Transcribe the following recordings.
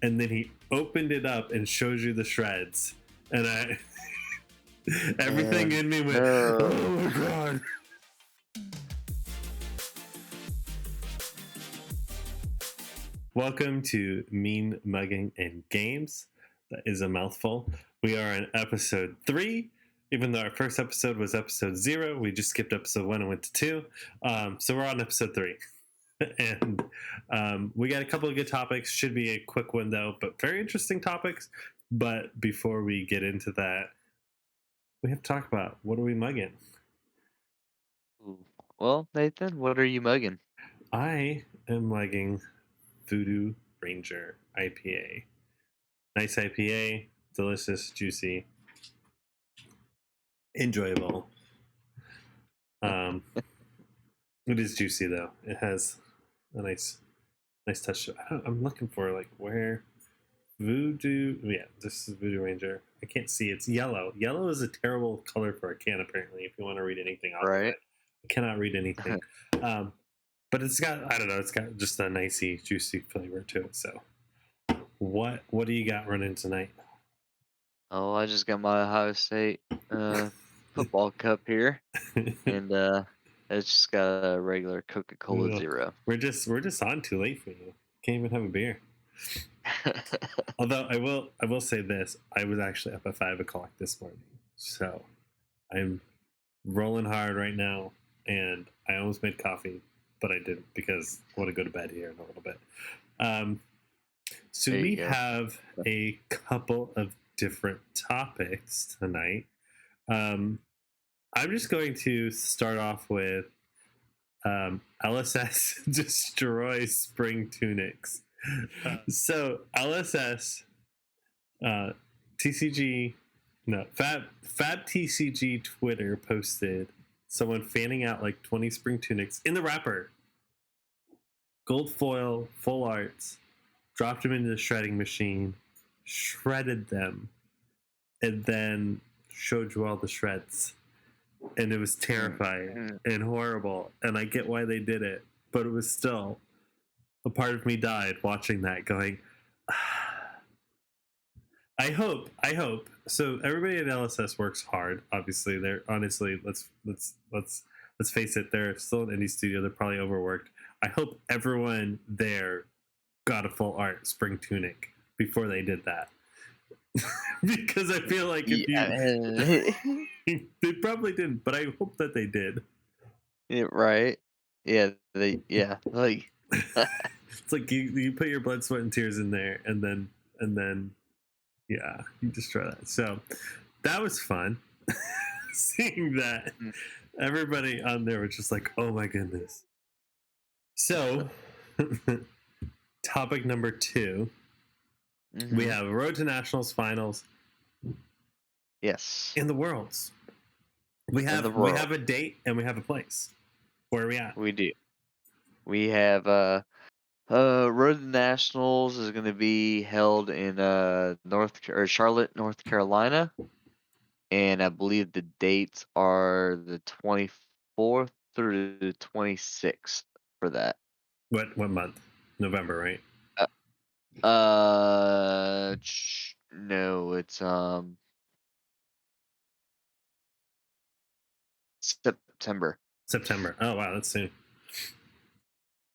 and then he opened it up and shows you the shreds, and everything And in me went, no. "Oh my god!" Welcome to Mean Mugging and Games. That is a mouthful. We are on episode 3. Even though our first episode was episode 0, we just skipped episode 1 and went to 2. So we're on episode 3. And we got a couple of good topics. Should be a quick one, though, but very interesting topics. But before we get into that, we have to talk about what are we mugging? Ooh. Well, Nathan, what are you mugging? I am mugging Voodoo Ranger IPA. Nice IPA, delicious, juicy, enjoyable. It is juicy though. It has a nice touch. I'm looking for like where Voodoo. Yeah, this is Voodoo Ranger. I can't see. It's yellow. Yellow is a terrible color for a can. Apparently, if you want to read anything off of Right? it, I cannot read anything. But it's got, I don't know. It's got just a nicey, juicy flavor to it. So, what do you got running tonight? Oh, I just got my Ohio State football cup here, and it's just got a regular Coca-Cola Ugh. Zero. We're just on too late for you. Can't even have a beer. Although I will say this: I was actually up at 5 o'clock this morning, so I'm rolling hard right now, and I almost made coffee, but I didn't because I want to go to bed here in a little bit. So There we you go. have a couple of different topics tonight. I'm just going to start off with LSS destroys Spring Tunics. So LSS, TCG, no, Fab TCG Twitter posted someone fanning out like 20 Spring Tunics in the wrapper, gold foil, full arts, dropped them into the shredding machine, shredded them, and then showed you all the shreds. And it was terrifying and horrible. And I get why they did it, but it was still, a part of me died watching that, going, I hope. So everybody at LSS works hard. Obviously, they're honestly, let's face it, they're still an indie studio. They're probably overworked. I hope everyone there got a full art Spring Tunic before they did that. Because I feel like if you they probably didn't, but I hope that they did. Yeah, right? Yeah, like It's like you put your blood, sweat, and tears in there, and then yeah, you destroy that. So that was fun. Seeing that Mm. everybody on there was just like, oh my goodness. So topic number 2, we have Road to Nationals finals Yes. in the Worlds. We have a date and we have a place. Where are we at? We do. We have Road to Nationals is going to be held in Charlotte, North Carolina, and I believe the dates are the 24th through the 26th for that. What month? November, right? No, it's September. September. Oh wow, that's soon.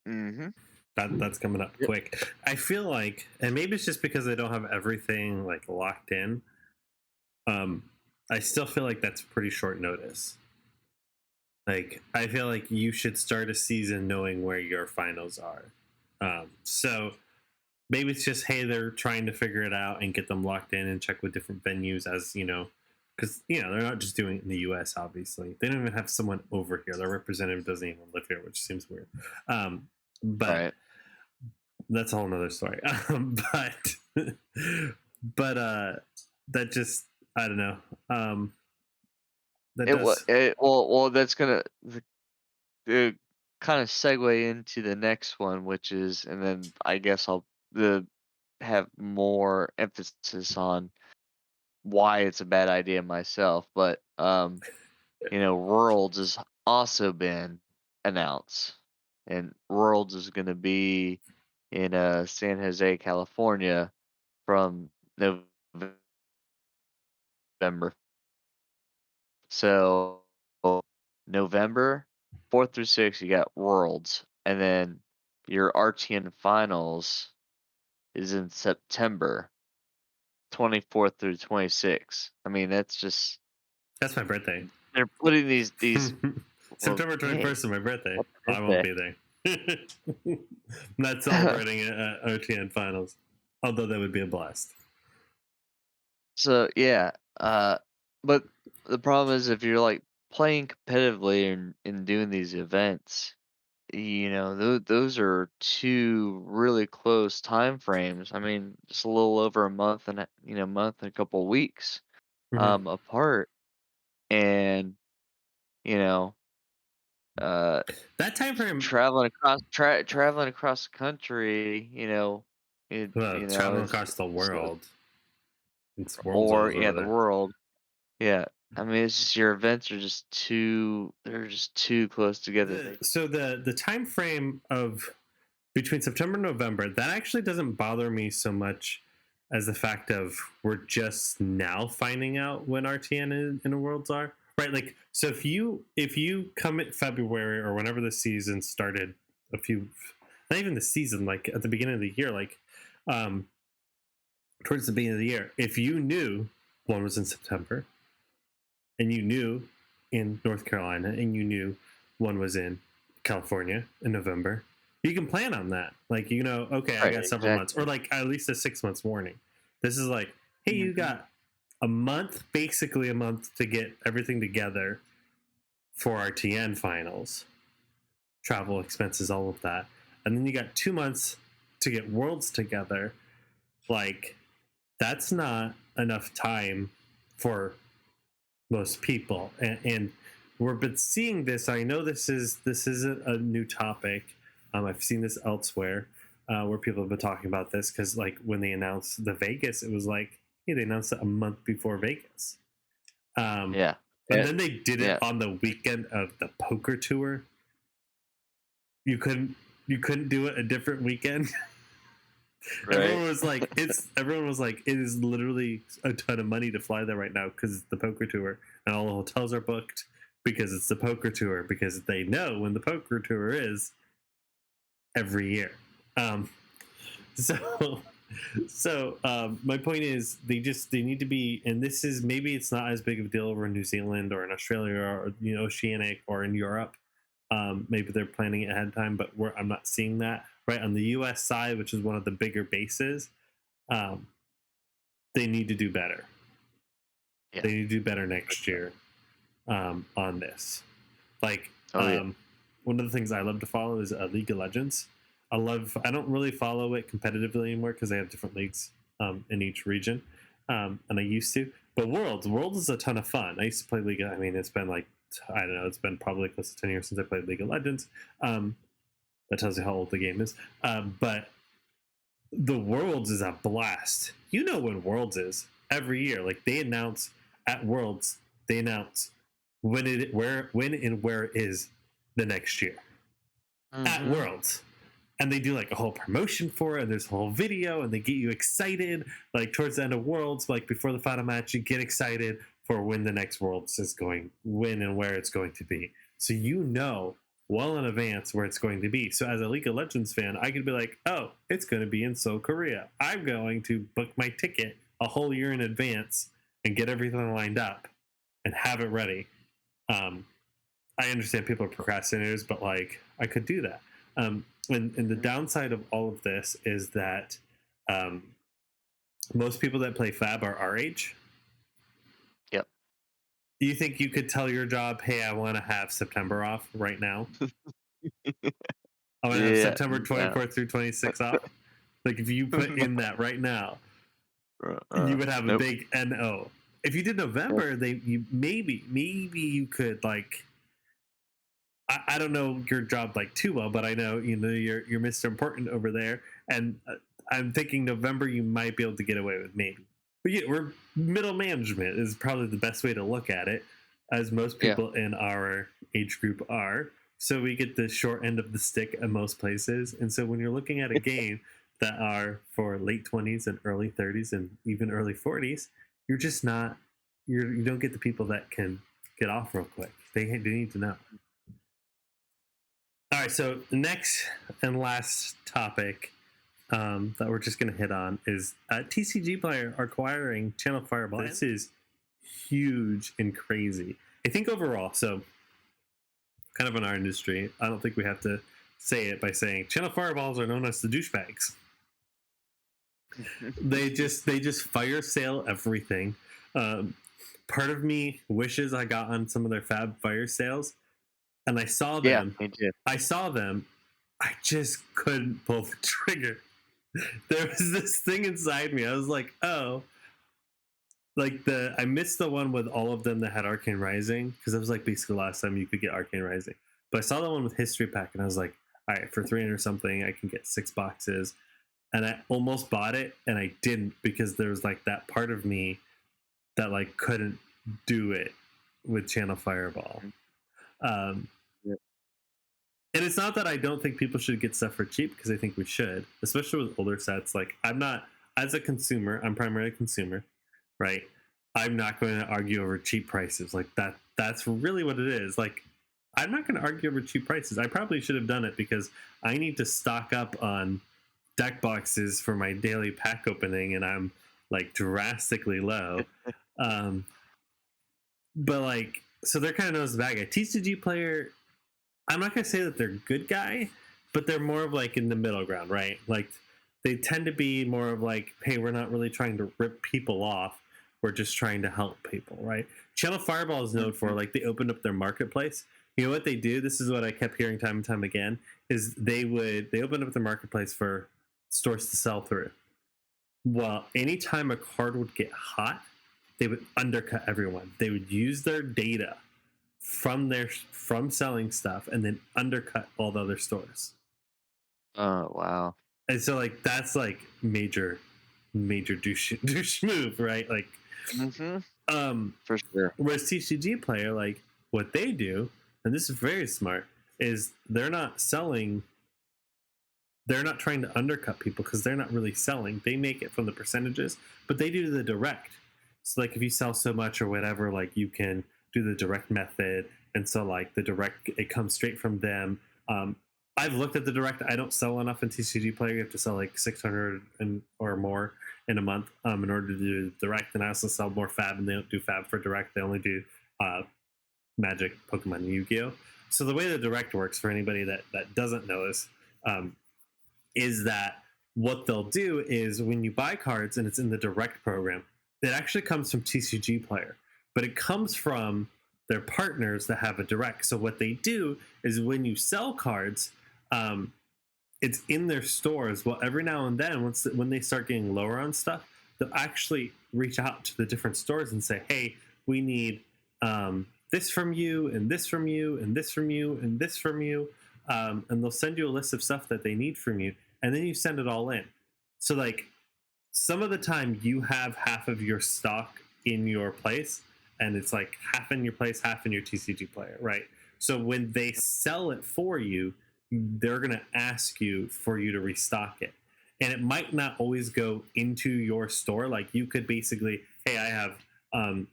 Mm-hmm. That's coming up quick. I feel like, and maybe it's just because they don't have everything like locked in. I still feel like that's pretty short notice. Like, I feel like you should start a season knowing where your finals are. So maybe it's just, hey, they're trying to figure it out and get them locked in and check with different venues, as you know, because they're not just doing it in the U.S. Obviously, they don't even have someone over here. Their representative doesn't even live here, which seems weird. But Right. that's a whole nother story. But that just, I don't know. Well, that's gonna kind of segue into the next one, which is, and then I guess I'll have more emphasis on why it's a bad idea myself. But Worlds has also been announced, and Worlds is going to be in San Jose, California, from November. So November 4th through 6th, you got Worlds, and then your RTN finals is in September 24th through 26th. I mean, that's just That's my birthday. they're putting these. Well, September hey, 21st is my birthday. happy I won't birthday. be there. I'm not celebrating OTN finals, although that would be a blast. So yeah, but the problem is if you're like playing competitively and doing these events, those are two really close time frames. I mean, just a little over a month and month and a couple of weeks Mhm. apart, and you know, uh, That time frame, traveling across the country, traveling is across the world, it's world or zones yeah, over the there. world. Yeah. I mean, it's just your events are they're just too close together. The time frame of between September and November, that actually doesn't bother me so much as the fact of we're just now finding out when RTN and Worlds are. Right, like so if you come in February or whenever the season started, a few, not even the season, like at the beginning of the year, like um towards the beginning of the year, if you knew one was in September and you knew in North Carolina and you knew one was in California in November, you can plan on that. Like, okay, I Right, got several months, or exactly. like at least a 6 months warning. This is like, hey, you Mhm. got a month, basically a month to get everything together for our TN finals, travel expenses, all of that. And then you got 2 months to get worlds together. Like, that's not enough time for most people, and we've been seeing this. I know this isn't a new topic. I've seen this elsewhere, where people have been talking about this because, like, when they announced the Vegas, it was like, hey, they announced it a month before Vegas, um, Yeah. and Yeah. then they did it Yeah. on the weekend of the poker tour. You couldn't you couldn't do it a different weekend. Right. Everyone was like, it is literally a ton of money to fly there right now because it's the poker tour and all the hotels are booked because it's the poker tour, because they know when the poker tour is every year. Um, so my point is they need to be, and this is, maybe it's not as big of a deal over in New Zealand or in Australia or Oceanic or in Europe. Maybe they're planning it ahead of time, but I'm not seeing that right on the US side, which is one of the bigger bases. um, they need to do better. Yeah. They need to do better For next sure. year, on this. Like, Oh yeah. one of the things I love to follow is League of Legends. I don't really follow it competitively anymore because they have different leagues, in each region, and I used to. But Worlds is a ton of fun. I used to play League. I mean, it's been like, I don't know. It's been probably close to 10 years since I played League of Legends. Um, that tells you how old the game is. But the Worlds is a blast. You know when Worlds is every year. Like, they announce at Worlds, they announce when and where it is the next year at Mhm. Worlds. And they do like a whole promotion for it, and there's a whole video, and they get you excited. Like, towards the end of Worlds, like before the final match, you get excited for when the next Worlds is going, when and where it's going to be. So well in advance where it's going to be. So as a League of Legends fan, I could be like, oh, it's going to be in Seoul, Korea. I'm going to book my ticket a whole year in advance and get everything lined up and have it ready. Um, I understand people are procrastinators, but like, I could do that. And the Mhm. downside of all of this is that, um, most people that play Fab are our age. Yep. Do you think you could tell your job, hey, I want to have September off right now? I want to have Yeah. September No. 24th through 26th off? Like, if you put in that right now, you would have a Nope. big NO. If you did Nope. November, maybe you could, like, I don't know your job like too well, but I know you're Mr. Important over there, and I'm thinking November you might be able to get away with, maybe. But yeah, we're middle management is probably the best way to look at it, as most Yeah. people in our age group are. So we get the short end of the stick at most places, and so when you're looking at a game, that are for late 20s and early 30s and even early 40s, you're just not, you don't get the people that can get off real quick. They need to know. All right, so next and last topic that we're just going to hit on is TCGPlayer acquiring Channel Fireball. This is huge and crazy. I think overall, so kind of in our industry, I don't think we have to say it by saying Channel Fireballs are known as the douchebags. They just fire sale everything. Part of me wishes I got on some of their Fab fire sales, and I saw them. Yeah, me too. I saw them. I just couldn't pull the trigger. There was this thing inside me. I was like, oh, like I missed the one with all of them that had Arcane Rising, because it was like basically the last time you could get Arcane Rising. But I saw the one with History Pack, and I was like, all right, for 300 something, I can get 6 boxes. And I almost bought it, and I didn't, because there was like that part of me that like couldn't do it with Channel Fireball. Yep. And it's not that I don't think people should get stuff for cheap, because I think we should, especially with older sets. Like, I'm not, as a consumer, I'm primarily a consumer, right? I'm not going to argue over cheap prices. Like that's really what it is. Like, I'm not going to argue over cheap prices. I probably should have done it because I need to stock up on deck boxes for my daily pack opening, and I'm like drastically low. But like, so they're kind of knows the bad guy. TCGPlayer, I'm not gonna say that they're good guy, but they're more of like in the middle ground, right? Like, they tend to be more of like, hey, we're not really trying to rip people off, we're just trying to help people, right? Channel Fireball is known for, like, they opened up their marketplace. You know what they do? This is what I kept hearing time and time again, is they opened up their marketplace for stores to sell through. Well, anytime a card would get hot, they would undercut everyone. They would use their data from selling stuff and then undercut all the other stores. Oh wow. And so like that's like major douche move, right? Like For sure. whereas TCGPlayer, like, what they do, and this is very smart, is they're not trying to undercut people, because they're not really selling. They make it from the percentages, but they do the direct. So like, if you sell so much or whatever, like, you can do the direct method, and so like the direct, it comes straight from them. I've looked at the direct. I don't sell enough in TCGPlayer. You have to sell like 600 or more in a month in order to do direct. And I also sell more Fab, and they don't do Fab for direct. They only do Magic, Pokemon, and Yu-Gi-Oh. So the way the direct works, for anybody that doesn't know this, is that what they'll do is, when you buy cards and it's in the direct program, it actually comes from TCGPlayer, but it comes from their partners that have a direct. So what they do is, when you sell cards, it's in their stores. Well, every now and then, when they start getting lower on stuff, they'll actually reach out to the different stores and say, hey, we need this from you, and this from you, and this from you, and this from you. And they'll send you a list of stuff that they need from you, and then you send it all in. So like, some of the time you have half of your stock in your place, and it's like half in your place, half in your TCGPlayer, right? So when they sell it for you, they're going to ask you for you to restock it. And it might not always go into your store. Like, you could basically, hey, I have, I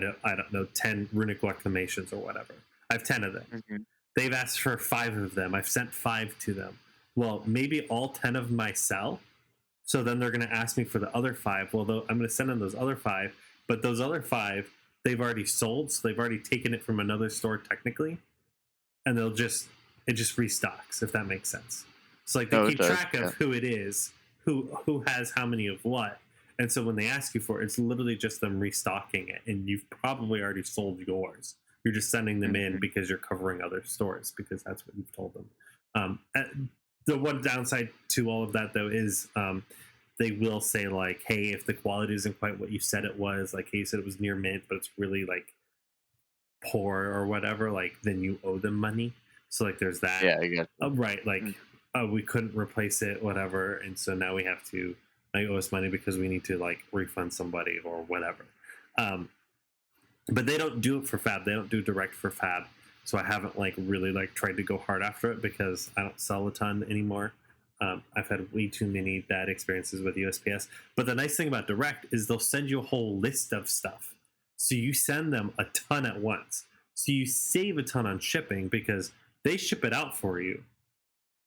don't know, 10 runic reclamations or whatever. I have 10 of them. They've asked for 5 of them. I've sent 5 to them. Well, maybe all 10 of them I sell. So then they're going to ask me for the other 5. Well, I'm going to send them those other 5, but those other 5, they've already sold. So they've already taken it from another store technically. And it just restocks, if that makes sense. So like, they keep track of who it is, who has how many of what. And so when they ask you for it, it's literally just them restocking it. And you've probably already sold yours. You're just sending them in because you're covering other stores, because that's what you've told them. The one downside to all of that, though, is they will say, like, hey, if the quality isn't quite what you said it was, like, hey, you said it was near mint, but it's really like poor or whatever, like, then you owe them money. So like, there's that. Yeah, I guess. Right. Like, we couldn't replace it, whatever. And so now we have to, they owe us money because we need to like refund somebody or whatever. But they don't do it for Fab. They don't do direct for Fab. So I haven't like really like tried to go hard after it, because I don't sell a ton anymore. I've had way too many bad experiences with USPS. But the nice thing about Direct is they'll send you a whole list of stuff. So you send them a ton at once. So you save a ton on shipping because they ship it out for you.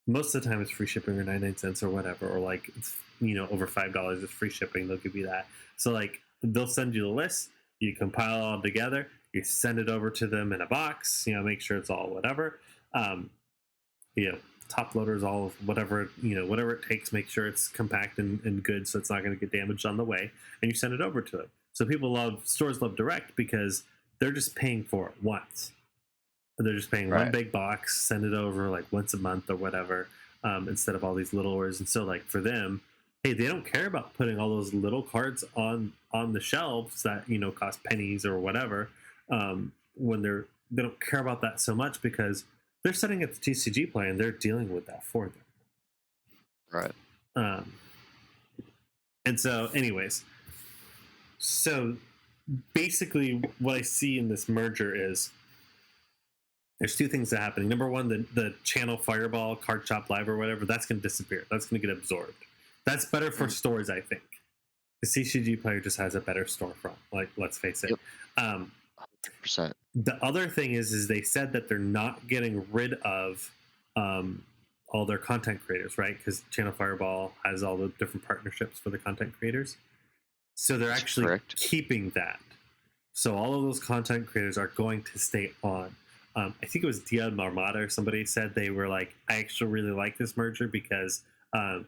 Most of the time it's free shipping or 99 cents or whatever, or like it's, over $5 is free shipping. They'll give you that. So like they'll send you the list, you compile it all together, you send it over to them in a box, make sure it's all whatever. Um, top loaders, all of whatever, whatever it takes, make sure it's compact and good so it's not going to get damaged on the way, and you send it over to them. So stores love Direct because they're just paying for it once. They're just paying one big box, send it over like once a month or whatever, instead of all these little orders. And so like for them, hey, they don't care about putting all those little cards on the shelves that cost pennies or whatever, when they don't care about that so much because they're setting up the TCG play and they're dealing with that for them. Right. And so, anyways, so basically, what I see in this merger is there's two things that are happening. Number one, the channel Fireball, Card Shop Live, or whatever, that's going to disappear. That's going to get absorbed. That's better for stores, I think. The CCG Player just has a better storefront. Like, let's face it. Yep. 100%. The other thing is they said that they're not getting rid of all their content creators, right? Because Channel Fireball has all the different partnerships for the content creators. So they're actually keeping that. So all of those content creators are going to stay on. I think it was Dia Marmota or somebody said they were like, I actually really like this merger because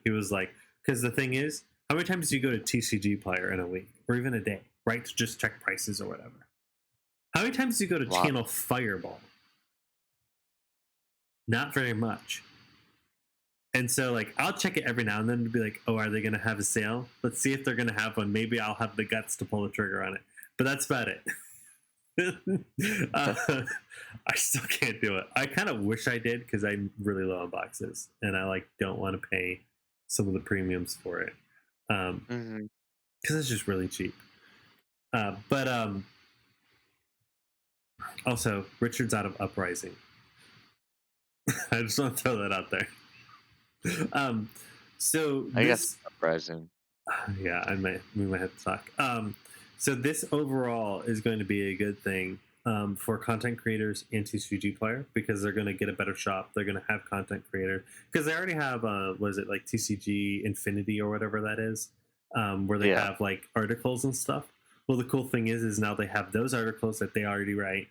he was like, because the thing is, how many times do you go to TCG Player in a week or even a day, right? To just check prices or whatever. How many times do you go to Channel Fireball? Not very much. And so, like, I'll check it every now and then to be like, oh, are they going to have a sale? Let's see if they're going to have one. Maybe I'll have the guts to pull the trigger on it. But that's about it. I still can't do it. I kind of wish I did because I'm really low on boxes. And I, don't want to pay some of the premiums for it. Because it's just really cheap. But also, Richard's out of Uprising. I just want to throw that out there. So I guess Uprising. Yeah, we might have to talk. So this overall is going to be a good thing for content creators and TCG Player because they're going to get a better shop. They're going to have content creators because they already have was it like TCG Infinity or whatever that is, where they have like articles and stuff. Well, the cool thing is now they have those articles that they already write.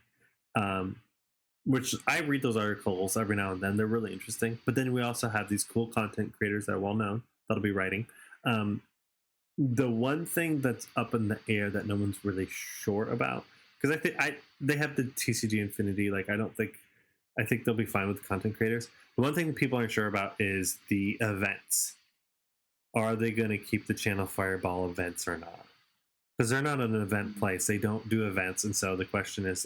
Which I read those articles every now and then. They're really interesting. But then we also have these cool content creators that are well known that'll be writing. The one thing that's up in the air that no one's really sure about, because I think they have the TCG Infinity. I think they'll be fine with the content creators. The one thing that people aren't sure about is the events. Are they going to keep the Channel Fireball events or not? Because they're not an event place. They don't do events. And so the question is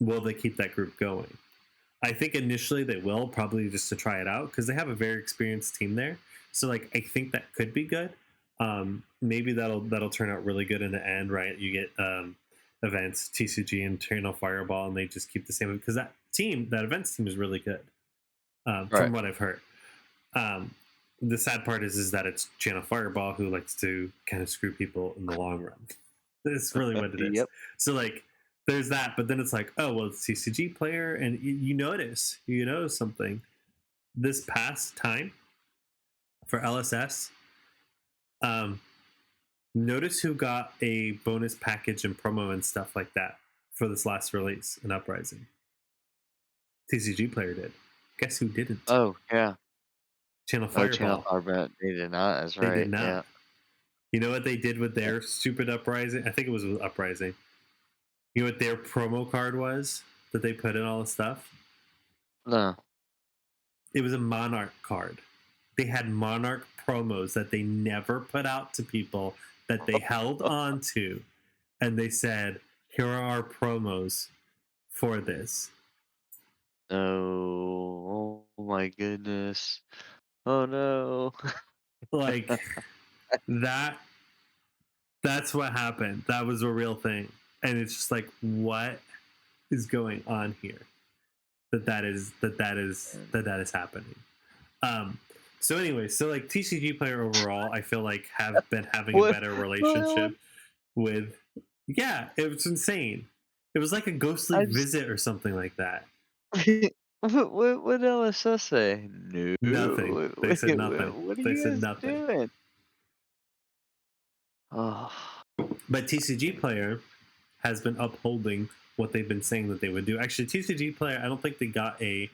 will they keep that group going? I think initially they will, probably just to try it out because they have a very experienced team there. So I think that could be good. Maybe that'll turn out really good in the end, right? You get events, TCG and Channel Fireball, and they just keep the same because that events team is really good, from what I've heard. The sad part is that it's Channel Fireball who likes to kind of screw people in the long run. That's really what it is. Yep. So there's that, but then it's like, oh well, it's TCG Player, and you notice something. This past time for LSS, notice who got a bonus package and promo and stuff like that for this last release in Uprising. TCG Player did. Guess who didn't? Oh yeah, Channel Fireball. Channel Fireball. They did not. That's right. They did not. Yeah. You know what they did with their stupid Uprising? I think it was with Uprising. You know what their promo card was that they put in all the stuff? No. It was a Monarch card. They had Monarch promos that they never put out to people that they held on to. And they said, here are our promos for this. Oh my goodness. Oh no. That's what happened. That was a real thing. And it's just what is going on here? That is happening. Um, so anyway, so like TCG Player overall, I feel like have been having a What? better What? relationship with. Yeah, it was insane. It was like a ghostly I just visit or something like that. what did LSS say? No. Nothing. They said nothing. What are They you said guys nothing. doing? Oh, But TCG Player has been upholding what they've been saying that they would do. Actually, TCG Player, I don't think they got a.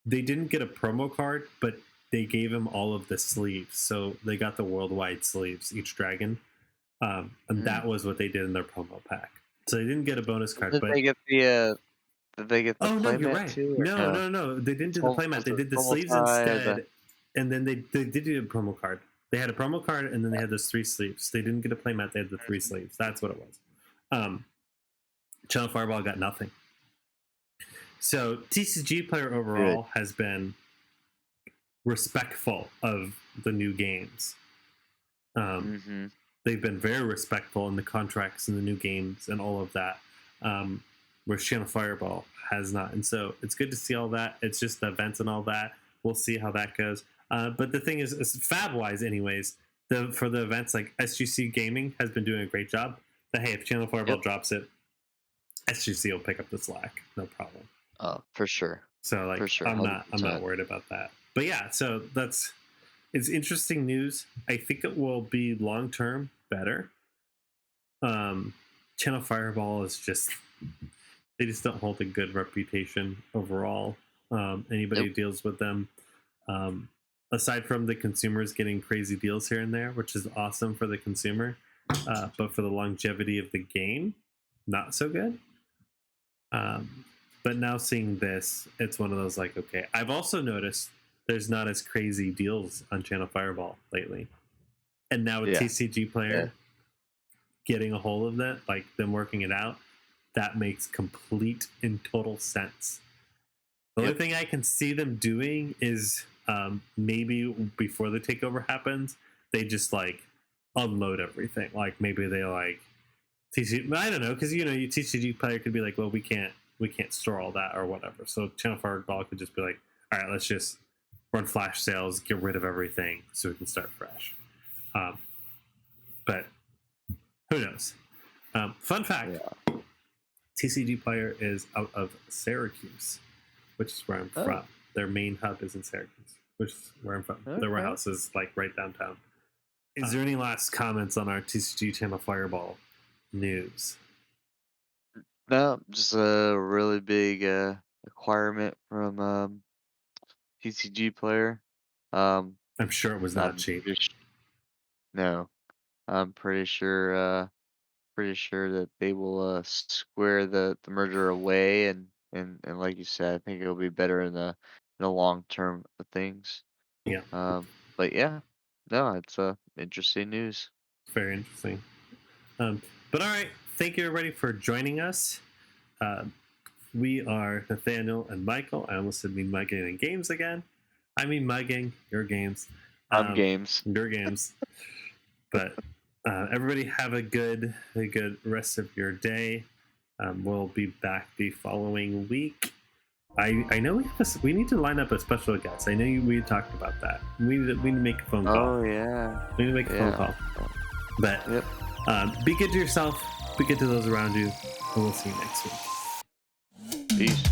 They didn't get a promo card, but they gave him all of the sleeves. So they got the worldwide sleeves, each dragon. And mm. that was what they did in their promo pack. So they didn't get a bonus card, Did but they get the did they get the oh no, you're playmat right. too or No, no? no, no. They The didn't do the tumble playmat. They did the tumble sleeves tie, the instead, and then they did do a promo card. They had a promo card, and then they had those 3 sleeves. They didn't get a playmat. They had the 3 sleeves. That's what it was. Um, Channel Fireball got nothing. So TCG Player good. overall has been respectful of the new games. Um, Mhm. they've been very respectful in the contracts and the new games and all of that. Where Channel Fireball has not, and so it's good to see all that. It's just the events and all that. We'll see how that goes. But the thing is fab wise, anyways. For the events, like SGC Gaming has been doing a great job. That hey, if Channel Fireball Yep. drops it, SGC will pick up the slack, no problem. Oh, for sure. So For like sure. I'm not 100%. worried about that. But yeah, so it's interesting news. I think it will be long term better. Um Channel Fireball is just they just don't hold a good reputation overall. Anybody Nope. who deals with them, um, aside from the consumers getting crazy deals here and there, which is awesome for the consumer, but for the longevity of the game, not so good. Um, but now seeing this, it's one of those like, okay. I've also noticed there's not as crazy deals on Channel Fireball lately, and now with Yeah. TCG Yeah. Player getting a hold of that, like them working it out, that makes complete and total sense. The only Yep. thing I can see them doing is maybe before the takeover happens, they just like unload everything. Like maybe they like TCG. I don't know because you know, your TCG Player could be like, well, we can't store all that or whatever. So Channel Fireball could just be like, all right, let's just run flash sales, get rid of everything, so we can start fresh. Um, but who knows? Fun fact: Yeah. TCG Player is out of Syracuse, which is where I'm Oh, from. Their main hub is in Syracuse, which is where I'm from. Their okay. warehouse is like right downtown. Is there any last comments on our TCG Channel Fireball news? No, just a really big requirement from TCGPlayer. Um, I'm sure it was not I'm cheap. pretty no, I'm pretty sure that they will square the merger away and like you said, I think it'll be better in the long term of things. Yeah, But yeah, no, it's interesting news. very interesting. Um, but all right, thank you everybody for joining us. Uh, we are Nathaniel and Michael. I almost said me mugging in games again. I mean mugging your games, Games. your games. But everybody have a good rest of your day. We'll be back the following week. I know we need to line up a special guest. I know we talked about that. We need to make a phone call. Oh yeah, We need to make a phone yeah. call. But Yep. be good to yourself. Be good to those around you, and we'll see you next week. Peace.